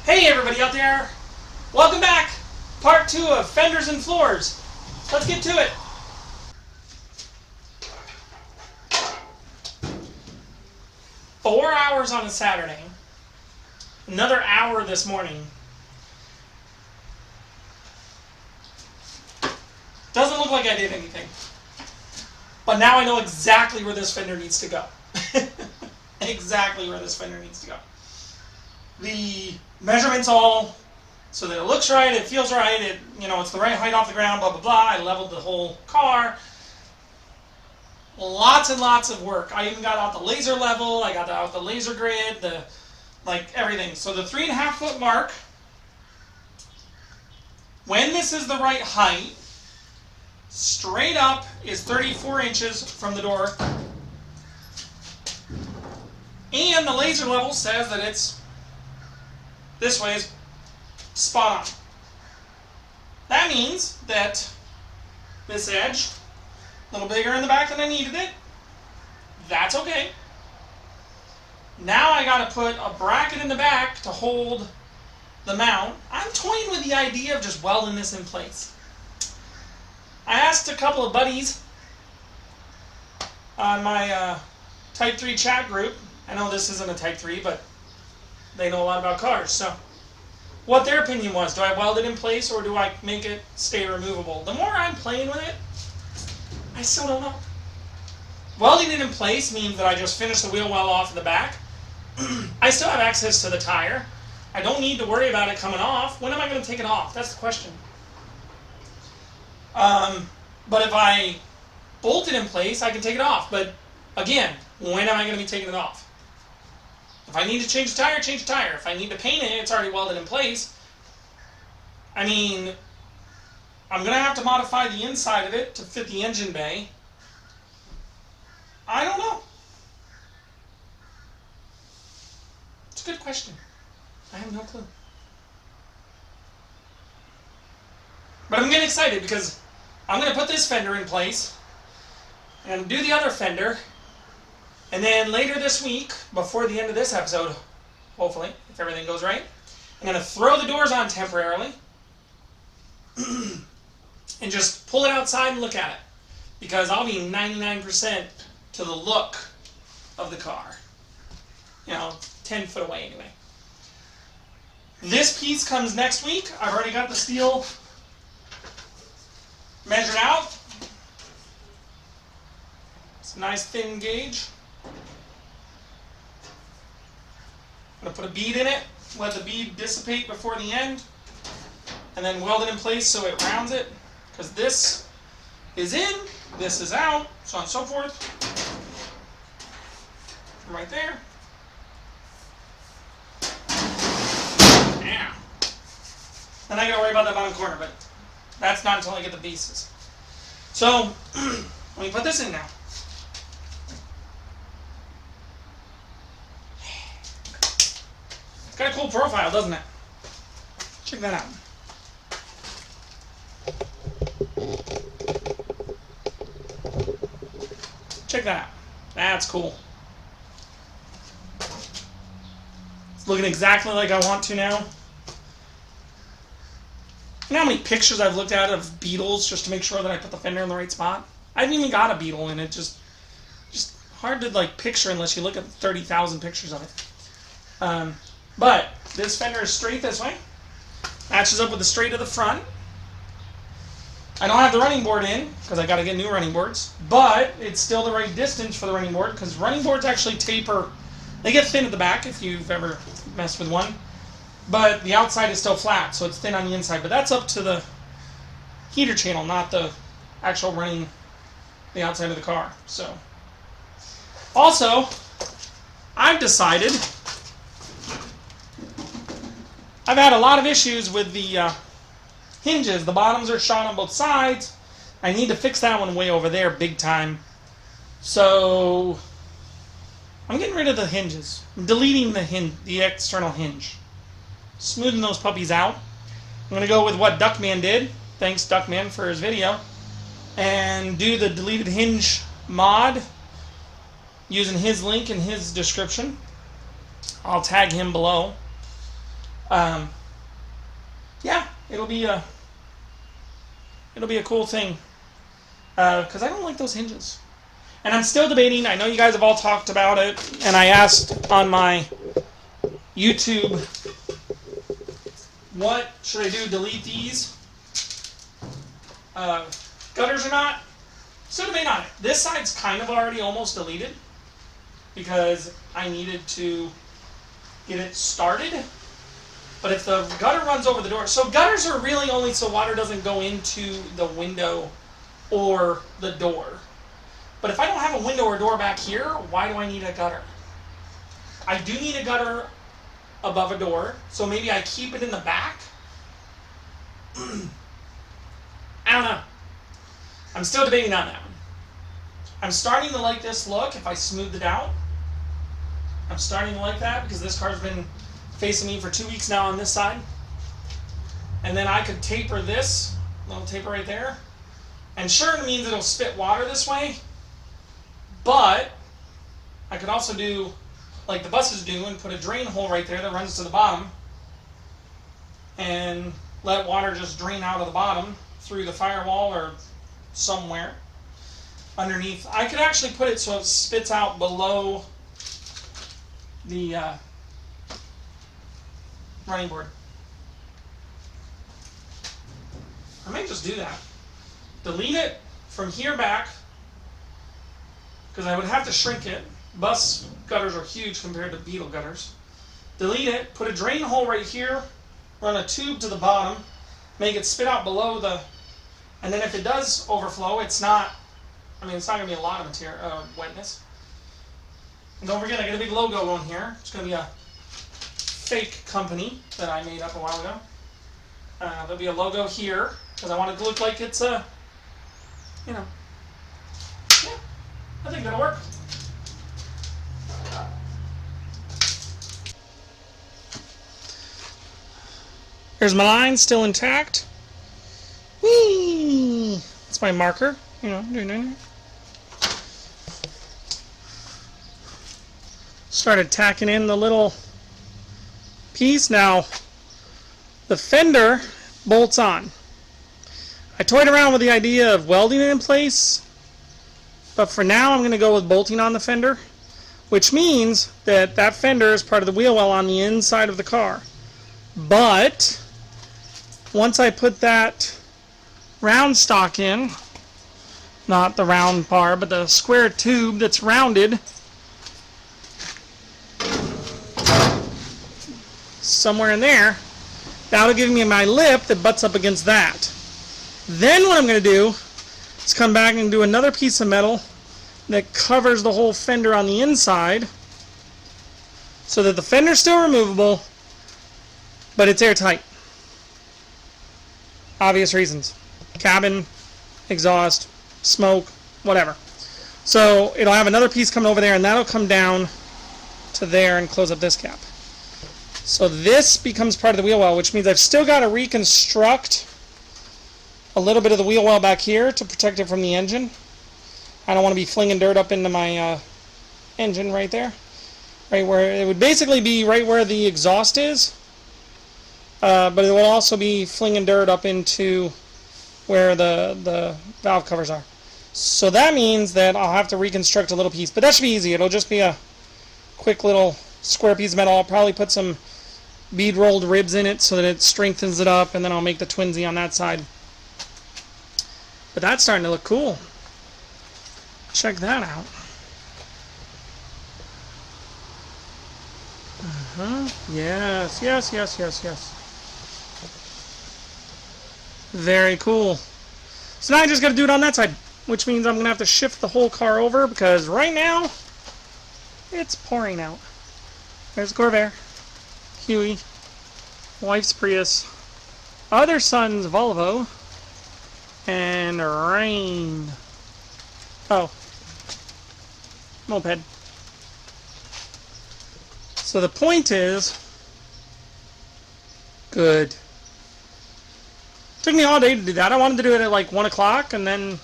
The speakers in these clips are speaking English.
Hey everybody out there, welcome back, part 2 of Fenders and Floors. Let's get to it. Four hours on a Saturday, another hour this morning. Doesn't look like I did anything, but now I know exactly where this fender needs to go. Exactly where this fender needs to go. The measurements all so that it looks right, it feels right, it's the right height off the ground, blah blah blah. I leveled the whole car. Lots and lots of work. I even got out the laser level, I got out the laser grid, everything. So the 3.5 foot mark, when this is the right height, straight up is 34 inches from the door. And the laser level says that it's this way is spot on. That means that this edge, a little bigger in the back than I needed it. That's okay. Now I got to put a bracket in the back to hold the mount. I'm toying with the idea of just welding this in place. I asked a couple of buddies on my Type 3 chat group. I know this isn't a Type 3, but they know a lot about cars, so what their opinion was. Do I weld it in place or do I make it stay removable? The more I'm playing with it, I still don't know. Welding it in place means that I just finish the wheel well off in the back. I still have access to the tire. I don't need to worry about it coming off. When am I going to take it off? That's the question. But if I bolt it in place, I can take it off. But again, when am I going to be taking it off? If I need to change the tire, change the tire. If I need to paint it, it's already welded in place. I mean, I'm going to have to modify the inside of it to fit the engine bay. I don't know. It's a good question. I have no clue. But I'm getting excited because I'm going to put this fender in place and do the other fender. And then later this week, before the end of this episode, hopefully, if everything goes right, I'm going to throw the doors on temporarily and just pull it outside and look at it. Because I'll be 99% to the look of the car. 10 foot away anyway. This piece comes next week. I've already got the steel measured out. It's a nice thin gauge. I'm going to put a bead in it, let the bead dissipate before the end, and then weld it in place so it rounds it, because this is in, this is out, so on and so forth. From right there. Yeah. Then I got to worry about that bottom corner, but that's not until I get the pieces. So, let me put this in now. It's got a cool profile, doesn't it? Check that out. Check that out. That's cool. It's looking exactly like I want to now. You know how many pictures I've looked at of Beetles just to make sure that I put the fender in the right spot? I haven't even got a Beetle in it. Just hard to picture unless you look at 30,000 pictures of it. But this fender is straight this way. Matches up with the straight of the front. I don't have the running board in because I got to get new running boards. But it's still the right distance for the running board because running boards actually taper. They get thin at the back if you've ever messed with one. But the outside is still flat, so it's thin on the inside. But that's up to the heater channel, not the actual running the outside of the car. So, also, I've decided I've had a lot of issues with the hinges. The bottoms are shot on both sides. I need to fix that one way over there big time. So I'm getting rid of the hinges. I'm deleting the external hinge. Smoothing those puppies out. I'm going to go with what Duckman did. Thanks Duckman for his video. And do the deleted hinge mod using his link in his description. I'll tag him below. Um, yeah, it'll be a cool thing because I don't like those hinges. And I'm still debating. I know you guys have all talked about it, and I asked on my YouTube, what should I do? Delete these gutters or not? Still debating on it. This side's kind of already almost deleted because I needed to get it started. But if the gutter runs over the door, so gutters are really only so water doesn't go into the window or the door. But if I don't have a window or door back here, why do I need a gutter? I do need a gutter above a door, so maybe I keep it in the back. I don't know. I'm still debating on that one. I'm starting to like this look if I smooth it out. I'm starting to like that because this car's been facing me for 2 weeks now on this side. And then I could taper this, little taper right there. And sure, it means it'll spit water this way. But I could also do like the buses do and put a drain hole right there that runs to the bottom and let water just drain out of the bottom through the firewall or somewhere underneath. I could actually put it so it spits out below the running board. I might just do that. Delete it from here back because I would have to shrink it. Bus gutters are huge compared to Beetle gutters. Delete it, put a drain hole right here, run a tube to the bottom, make it spit out below the, and then if it does overflow, it's not going to be a lot of material, wetness. And don't forget, I got a big logo on here. It's going to be a fake company that I made up a while ago. There'll be a logo here, because I want it to look like it's a, yeah, I think that'll work. Here's my line, still intact. Whee! That's my marker, Started tacking in the little piece. Now, the fender bolts on. I toyed around with the idea of welding it in place, but for now I'm going to go with bolting on the fender, which means that that fender is part of the wheel well on the inside of the car. But once I put that round stock in, not the round bar, but the square tube that's rounded, somewhere in there, that'll give me my lip that butts up against that. Then what I'm going to do is come back and do another piece of metal that covers the whole fender on the inside so that the fender's still removable, but it's airtight. Obvious reasons. Cabin, exhaust, smoke, whatever. So it'll have another piece coming over there, and that'll come down to there and close up this cap. So this becomes part of the wheel well, which means I've still got to reconstruct a little bit of the wheel well back here to protect it from the engine. I don't want to be flinging dirt up into my engine right there. Right where it would basically be right where the exhaust is. But it will also be flinging dirt up into where the valve covers are. So that means that I'll have to reconstruct a little piece. But that should be easy. It'll just be a quick little square piece of metal. I'll probably put some bead rolled ribs in it so that it strengthens it up, and then I'll make the twinsy on that side. But that's starting to look cool. Check that out. Yes, yes, yes, yes, yes. Very cool. So now I just got to do it on that side, which means I'm going to have to shift the whole car over because right now it's pouring out. There's Corvair, Huey, wife's Prius, other son's Volvo, and rain. Oh, moped. So the point is, good. Took me all day to do that. I wanted to do it at like 1 o'clock, and then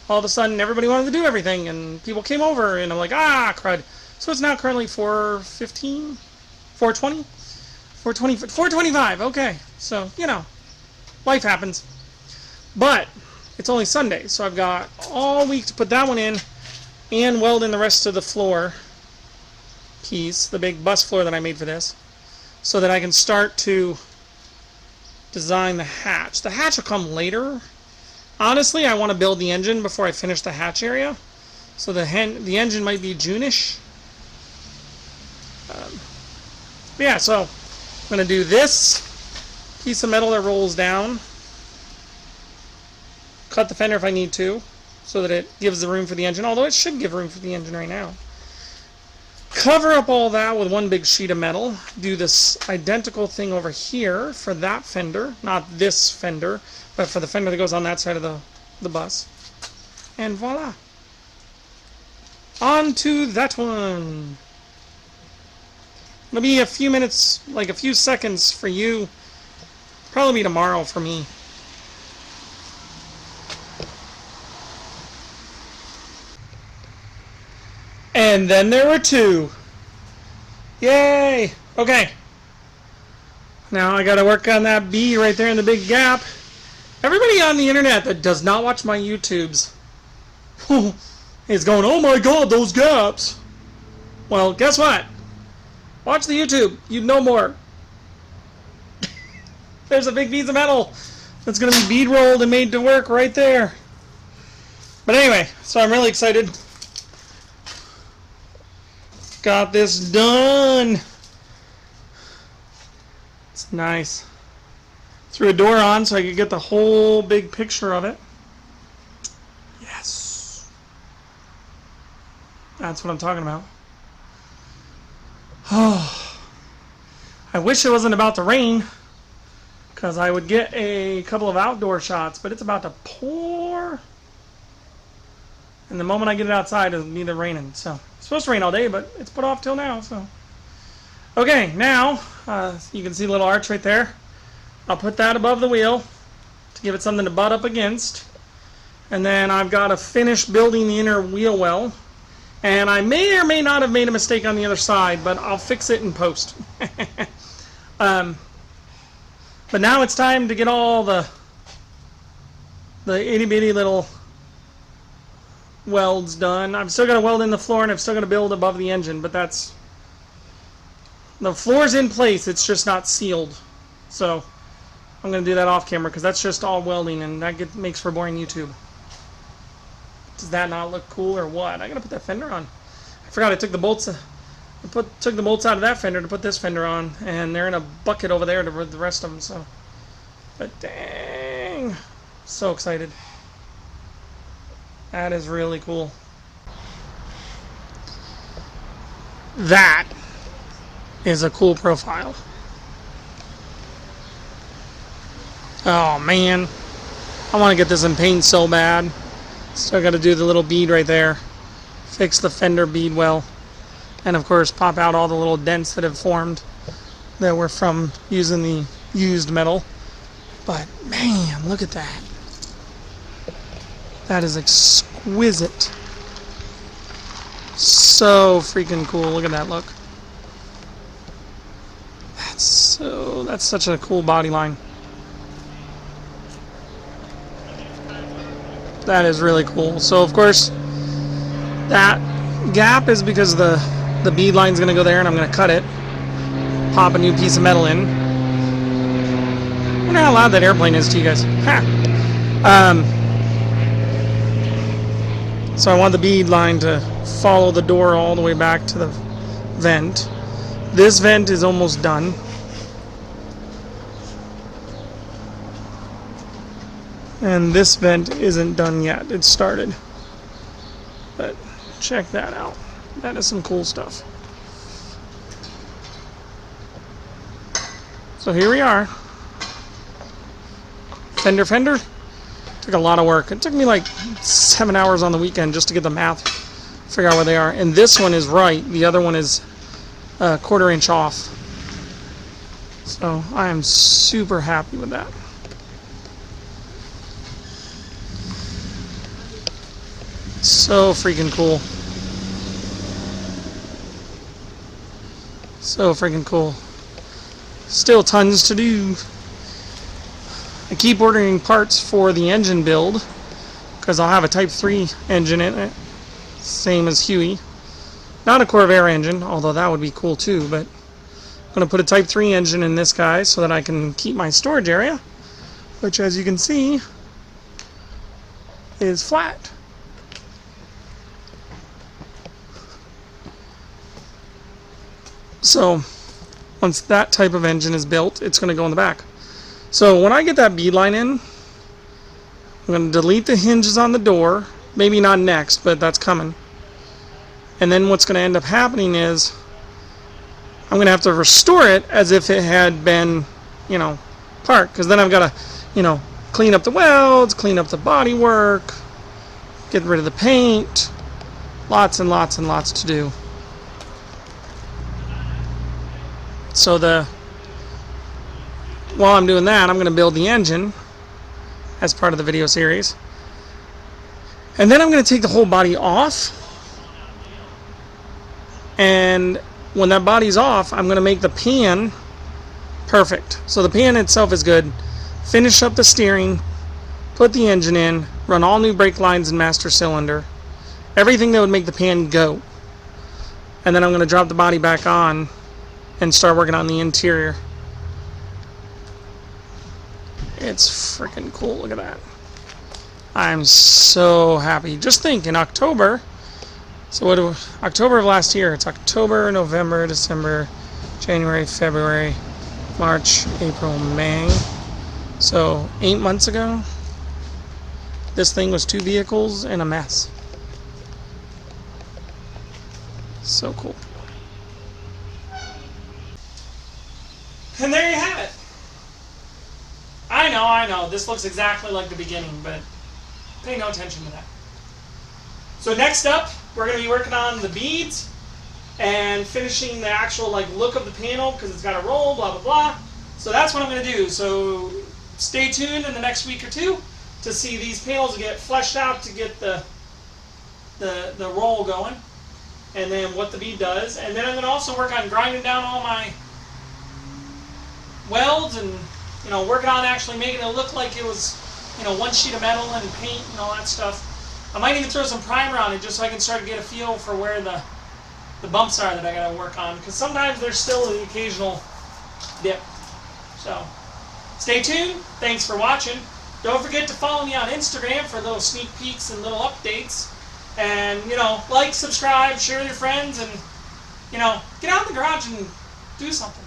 all of a sudden everybody wanted to do everything, and people came over, and I'm like, ah, crud. So it's now currently 4:15, 4:20, 425, okay. So, you know, life happens. But it's only Sunday, so I've got all week to put that one in and weld in the rest of the floor piece, the big bus floor that I made for this, so that I can start to design the hatch. The hatch will come later. Honestly, I want to build the engine before I finish the hatch area. So the engine might be June-ish. Yeah, so I'm going to do this piece of metal that rolls down. Cut the fender if I need to, so that it gives the room for the engine, although it should give room for the engine right now. Cover up all that with one big sheet of metal. Do this identical thing over here for that fender, not this fender, but for the fender that goes on that side of the bus. And voila. On to that one. It'll be a few minutes, like a few seconds for you. Probably be tomorrow for me. And then there were two. Yay! Okay. Now I gotta work on that B right there in the big gap. Everybody on the internet that does not watch my YouTubes is going, oh my god, those gaps. Well, guess what? Watch the YouTube. You'd know more. There's a big piece of metal that's going to be bead rolled and made to work right there. But anyway, so I'm really excited. Got this done. It's nice. Threw a door on so I could get the whole big picture of it. Yes. That's what I'm talking about. Oh, I wish it wasn't about to rain, because I would get a couple of outdoor shots, but it's about to pour. And the moment I get it outside, it'll be raining. So it's supposed to rain all day, but it's put off till now. So okay, now you can see the little arch right there. I'll put that above the wheel to give it something to butt up against. And then I've got to finish building the inner wheel well. And I may or may not have made a mistake on the other side, but I'll fix it in post. But now it's time to get all the itty bitty little welds done. I've still got to weld in the floor, and I've still got to build above the engine, but that's... The floor's in place, it's just not sealed. So I'm going to do that off camera, because that's just all welding, and that makes for boring YouTube. Does that not look cool or what? I gotta put that fender on. I forgot I took the bolts. Took the bolts out of that fender to put this fender on, and they're in a bucket over there to the rest of them. So, but dang, so excited. That is really cool. That is a cool profile. Oh man, I want to get this in paint so bad. Still got to do the little bead right there, fix the fender bead well, and of course pop out all the little dents that have formed that were from using the used metal. But man, look at that. That is exquisite. So freaking cool. Look at that look. That's such a cool body line. That is really cool. So of course that gap is because the bead line's going to go there, and I'm going to cut it, pop a new piece of metal in. I wonder how loud that airplane is to you guys. Ha! So I want the bead line to follow the door all the way back to the vent. This vent is almost done. And this vent isn't done yet. It's started. But check that out. That is some cool stuff. So here we are. Fender. Took a lot of work. It took me like 7 hours on the weekend just to get the math, figure out where they are. And this one is right. The other one is a 1/4 inch off. So I am super happy with that. So freaking cool. So freaking cool. Still tons to do. I keep ordering parts for the engine build because I'll have a Type 3 engine in it, same as Huey. Not a Corvair engine, although that would be cool too, but I'm going to put a Type 3 engine in this guy so that I can keep my storage area, which, as you can see, is flat. So once that type of engine is built, it's going to go in the back. So when I get that bead line in, I'm going to delete the hinges on the door. Maybe not next, but that's coming. And then what's going to end up happening is I'm going to have to restore it as if it had been, parked. Because then I've got to, clean up the welds, clean up the body work, get rid of the paint. Lots and lots and lots to do. So while I'm doing that, I'm going to build the engine as part of the video series. And then I'm going to take the whole body off. And when that body's off, I'm going to make the pan perfect. So the pan itself is good. Finish up the steering, put the engine in, run all new brake lines and master cylinder. Everything that would make the pan go. And then I'm going to drop the body back on and start working on the interior. It's freaking cool. Look at that. I'm so happy. Just think, in October, October of last year, it's October, November, December, January, February, March, April, May. So 8 months ago, this thing was 2 vehicles and a mess. So cool. And there you have it. I know, this looks exactly like the beginning, but pay no attention to that. So next up, we're going to be working on the beads and finishing the actual look of the panel because it's got a roll, blah, blah, blah. So that's what I'm going to do. So stay tuned in the next week or two to see these panels get fleshed out to get the roll going, and then what the bead does. And then I'm going to also work on grinding down all my welds and working on actually making it look like it was one sheet of metal and paint and all that stuff. I might even throw some primer on it just so I can start to get a feel for where the bumps are that I got to work on, because sometimes there's still the occasional dip. So stay tuned. Thanks for watching. Don't forget to follow me on Instagram for those sneak peeks and little updates. And like, subscribe, share with your friends, and get out in the garage and do something.